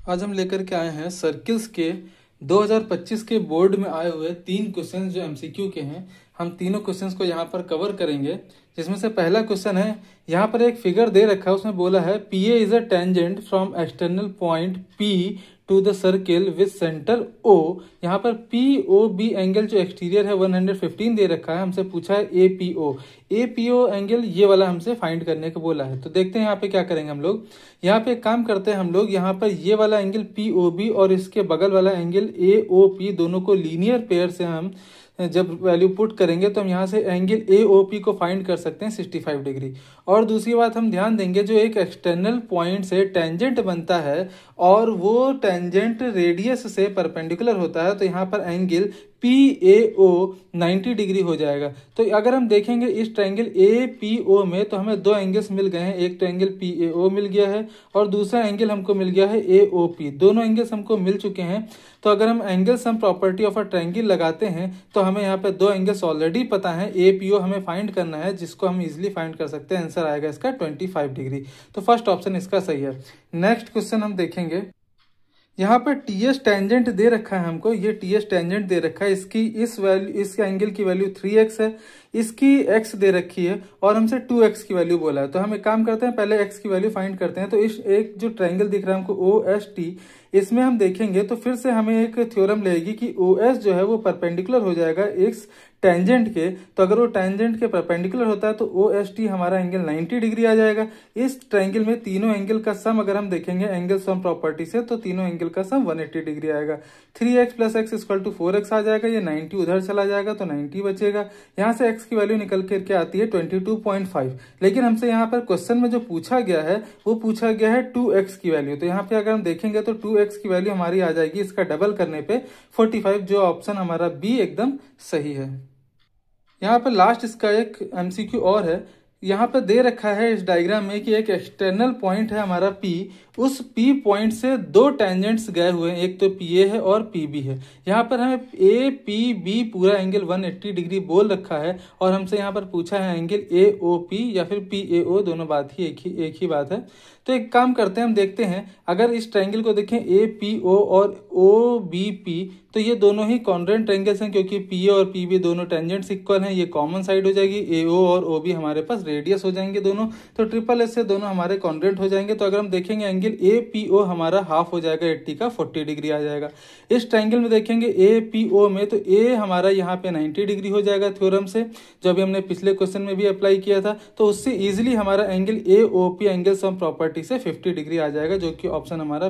आज हम लेकर के आए हैं सर्किल्स के 2025 के बोर्ड में आए हुए 3 क्वेश्चन जो एमसीक्यू के हैं। हम तीनों क्वेश्चंस को यहाँ पर कवर करेंगे, जिसमें से पहला क्वेश्चन है, यहाँ पर एक फिगर दे रखा है, उसमें बोला है PA is a tangent from external point P to the circle with centre O। यहाँ पर POB एंगल जो एक्सटीरियर है 115 दे रखा है, हमसे पूछा है APO एंगल ये वाला हमसे फाइंड करने को बोला है। तो देखते हैं यहाँ पे क्या करेंगे हम लोग। यहाँ पे एक काम करते हैं हम लोग, यहाँ पर ये वाला एंगल POB और इसके बगल वाला एंगल AOP दोनों को लीनियर पेयर से हम जब वैल्यू पुट करेंगे तो हम यहाँ से एंगल AOP को फाइंड कर सकते हैं 65 डिग्री। और दूसरी बात हम ध्यान देंगे, जो एक एक्सटर्नल पॉइंट से टेंजेंट बनता है और वो टेंजेंट रेडियस से परपेंडिकुलर होता है, तो यहाँ पर एंगल PAO 90 डिग्री हो जाएगा। तो अगर हम देखेंगे इस ट्रायंगल APO में, तो हमें दो एंगल्स मिल गए हैं, एक तो एंगल PAO मिल गया है और दूसरा एंगल हमको मिल गया है AOP। दोनों एंगल्स हमको मिल चुके हैं। तो अगर हम angle sum property of a triangle लगाते हैं तो हमें यहाँ पे दो एंगल्स ऑलरेडी पता है, APO हमें फाइंड करना है, जिसको हम इजिली फाइंड कर सकते हैं। आंसर आएगा इसका 25 डिग्री। तो फर्स्ट ऑप्शन इसका सही है। नेक्स्ट क्वेश्चन हम देखेंगे, यहाँ पर TS टेंजेंट दे रखा है हमको, ये TS टेंजेंट दे रखा है, इसकी इस वैल्यू, इस एंगल की वैल्यू 3x है, इसकी x दे रखी है और हमसे 2x की वैल्यू बोला है। तो हम एक काम करते हैं, पहले x की वैल्यू फाइंड करते हैं। तो इस एक जो ट्रायंगल दिख रहा है हमको OST, इसमें हम देखेंगे तो फिर से हमें एक थ्योरम लगेगी कि OS जो है वो परपेंडिकुलर हो जाएगा इस टेंजेंट के। तो अगर वो टेंजेंट के परपेंडिकुलर होता है तो OST हमारा एंगल 90 डिग्री आ जाएगा। इस ट्रायंगल में तीनों एंगल का सम अगर हम देखेंगे एंगल सम प्रॉपर्टी से, तो तीनों एंगल का सम 180 डिग्री आएगा। 3x + x = 4x आ जाएगा, ये 90 उधर चला जाएगा तो 90 बचेगा। यहाँ से x की वैल्यू निकल करके आती है 22.5। लेकिन हमसे यहाँ पर क्वेश्चन में जो पूछा गया है वो पूछा गया है 2x की वैल्यू। तो यहाँ पे अगर हम देखेंगे तो 2x की वैल्यू हमारी आ जाएगी इसका डबल करने पे 45, जो ऑप्शन हमारा B एकदम सही है। यहाँ पर लास्ट इसका एक MCQ और है, यहाँ पर दे रखा है इस डायग्राम में कि एक एक्सटर्नल पॉइंट है हमारा P, उस P पॉइंट से दो टेंजेंट्स गए हुए हैं, एक तो PA है और PB है। यहाँ पर हमें APB पूरा एंगल 180 डिग्री बोल रखा है और हमसे यहाँ पर पूछा है एंगल AOP या फिर PAO, दोनों बात ही एक ही बात है। तो एक काम करते हैं, हम देखते हैं अगर इस ट्रायंगल को देखें APO और OBP, तो ये दोनों ही कॉन्ग्रुएंट ट्रायंगल्स हैं, क्योंकि PA और PB दोनों टेंजेंट्स इक्वल हैं। ये कॉमन साइड हो जाएगी, AO और OB हमारे पास रेडियस हो जाएंगे दोनों, तो ट्रिपल एस से दोनों हमारे कॉन्ग्रुएंट हो जाएंगे। तो अगर हम देखेंगे एंगल APO हमारा हाफ हो जाएगा 80 का, 40 डिग्री आ जाएगा। इस ट्रायंगल में देखेंगे APO में, तो A हमारा यहाँ पे 90 डिग्री हो जाएगा थ्योरम से, जो अभी हमने पिछले क्वेश्चन में भी अप्लाई किया था। तो उससे इजिली हमारा angle AOP angle sum property से 50 डिग्री आ जाएगा, जो कि ऑप्शन हमारा